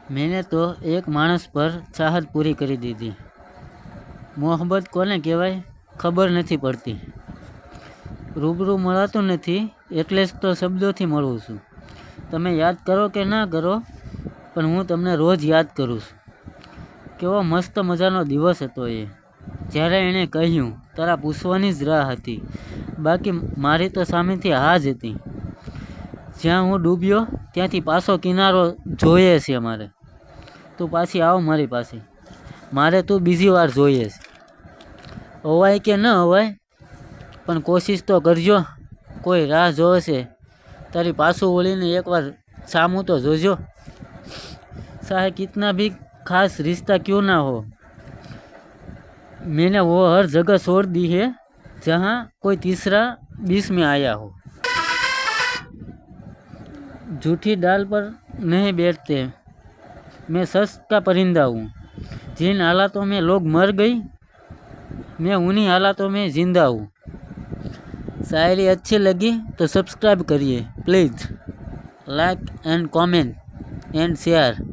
मैंने तो एक माणस पर चाहत पूरी કરી દીધી। મોહબ્બત કોને કહેવાય ખબર નથી પડતી। રૂબરૂ મળાતું નથી એટલે જ તો શબ્દોથી મળું છું। તમે યાદ કરો કે ના કરો પણ હું તમને રોજ યાદ કરું છું। કેવો મસ્ત મજાનો દિવસ હતો એ, જ્યારે એણે કહ્યું તારા પૂછવાની જ રાહ હતી, બાકી મારી તો સામેથી હા જ હતી। જ્યાં હું ડૂબ્યો ત્યાંથી પાછો કિનારો જોઈએ છે મારે। તું પાછી આવ મારી પાસે, મારે તું બીજી વાર જોઈએ છે। અવાય કે ન અવાય પણ કોશિશ તો કરજો, કોઈ રાહ જોવે છે તારી પાછું વળીને એકવાર સામું તો જોજો। चाहे कितना भी खास रिश्ता क्यों ना हो, मैंने वो हर जगह छोड़ दी है जहाँ कोई तीसरा बीच में आया हो। झूठी डाल पर नहीं बैठते, मैं सच का परिंदा हूँ। जिन हालातों में लोग मर गई मैं उन्हीं हालातों में जिंदा हूँ। शायरी अच्छी लगी तो सब्सक्राइब करिए please, like and comment and share.